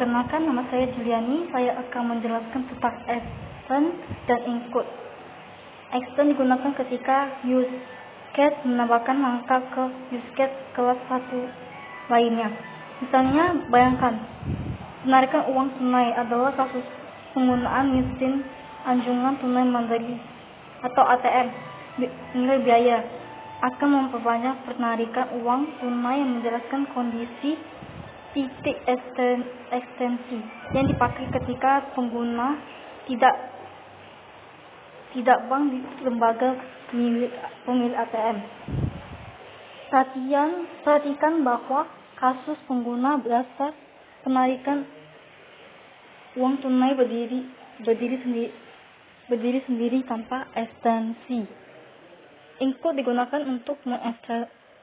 Perkenalkan, nama saya Juliani. Saya akan menjelaskan tentang extend dan include. Extend digunakan ketika use case menambahkan langkah ke use case kelas 1 lainnya. Misalnya, bayangkan, penarikan uang tunai adalah kasus penggunaan mesin anjungan tunai mandiri atau ATM. Nilai biaya akan memperbanyak penarikan uang tunai yang menjelaskan kondisi titik ekstensi yang dipakai ketika pengguna tidak bank di lembaga pemilik ATM. Perhatikan bahwa kasus pengguna dasar penarikan uang tunai berdiri sendiri tanpa ekstensi. Include digunakan untuk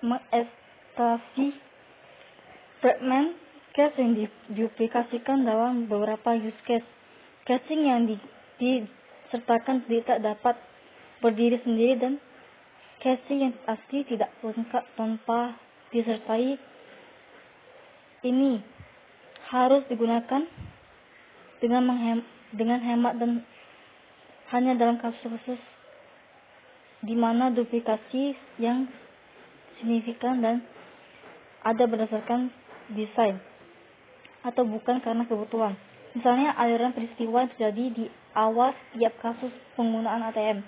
mengekstraksi fragment case yang diaplikasikan dalam beberapa use case. Casing yang disertakan tidak dapat berdiri sendiri dan casing yang asli tidak lengkap tanpa disertai. Ini harus digunakan dengan hemat dan hanya dalam kasus-kasus di mana duplikasi yang signifikan dan ada berdasarkan desain atau bukan karena kebutuhan. Misalnya, aliran peristiwa yang terjadi di awal setiap kasus penggunaan ATM.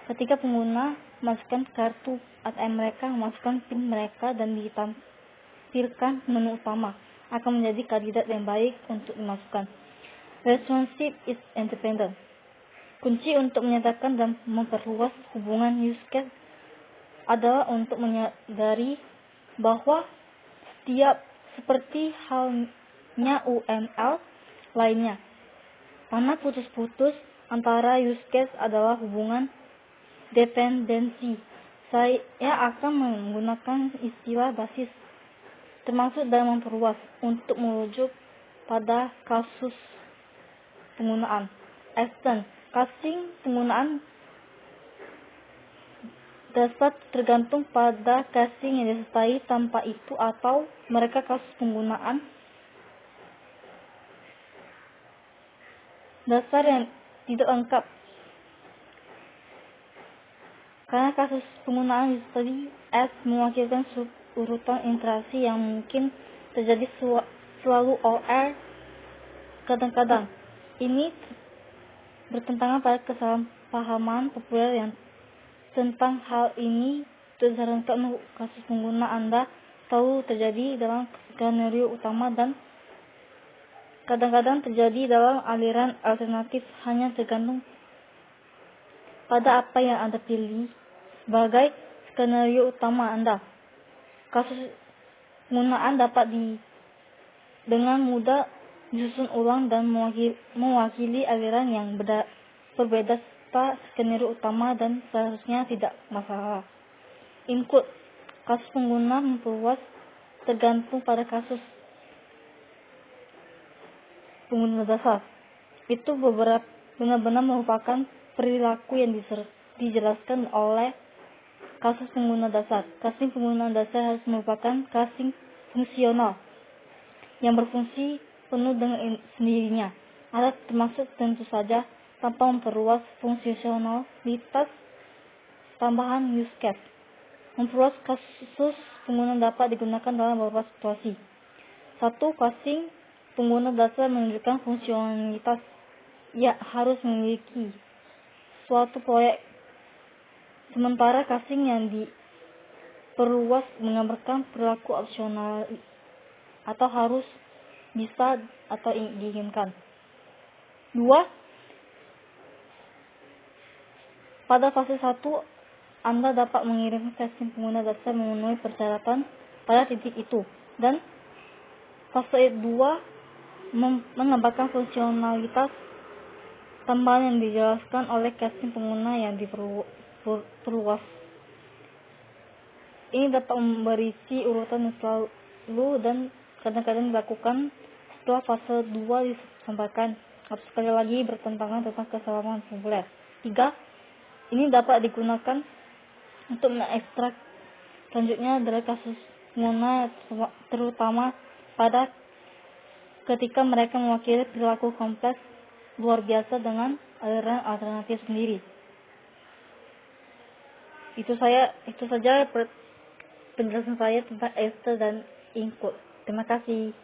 Ketika pengguna memasukkan kartu ATM mereka, memasukkan PIN mereka dan ditampilkan menu utama, akan menjadi kandidat yang baik untuk dimasukkan. Relationship is independent. Kunci untuk menyatakan dan memperluas hubungan use case adalah untuk menyadari bahwa setiap seperti halnya UML lainnya, karena putus-putus antara use case adalah hubungan dependensi. Saya akan menggunakan istilah basis, termasuk dalam memperluas, untuk merujuk pada kasus penggunaan. Extend, casing penggunaan dasar tergantung pada casing yang disertai tanpa itu atau mereka kasus penggunaan dasar yang tidak lengkap. Karena kasus penggunaan disertai S mewakilkan urutan interaksi yang mungkin terjadi selalu OR kadang-kadang. Ini bertentangan pada kesalahpahaman populer yang tentang hal ini. Berdasarkan kasus pengguna, Anda tahu terjadi dalam skenario utama dan kadang-kadang terjadi dalam aliran alternatif, hanya tergantung pada apa yang Anda pilih sebagai skenario utama Anda. Kasus penggunaan dapat dengan mudah disusun ulang dan mewakili aliran yang berbeda serta skenario utama dan seharusnya tidak masalah. Include, kasus pengguna memperluas tergantung pada kasus pengguna dasar. Itu benar-benar merupakan perilaku yang dijelaskan oleh kasus pengguna dasar. Casing pengguna dasar harus merupakan casing fungsional yang berfungsi penuh dengan sendirinya. Ada termasuk tentu saja tanpa memperluas fungsionalitas tambahan use case. Memperluas kasus pengguna dapat digunakan dalam beberapa situasi. 1. Casing pengguna dasar menunjukkan fungsionalitas yang harus memiliki suatu proyek, sementara casing yang diperluas menggambarkan perilaku opsional atau harus, bisa atau diinginkan. 2. Pada fase 1, Anda dapat mengirim casing pengguna dasar memenuhi persyaratan pada titik itu, dan fase 2 menambahkan fungsionalitas tambahan yang dijelaskan oleh casing pengguna yang diperluas. Ini dapat berisi urutan yang selalu dan kadang-kadang dilakukan setelah fase 2 disampaikan. Sekali lagi bertentangan tentang kesalahpahaman populer. 3. Ini dapat digunakan untuk mengekstrak selanjutnya dari kasus pengguna, terutama pada ketika mereka mewakili perilaku kompleks luar biasa dengan aliran alternatif sendiri. Itu saja penjelasan saya tentang Esther dan Inkut. Terima kasih.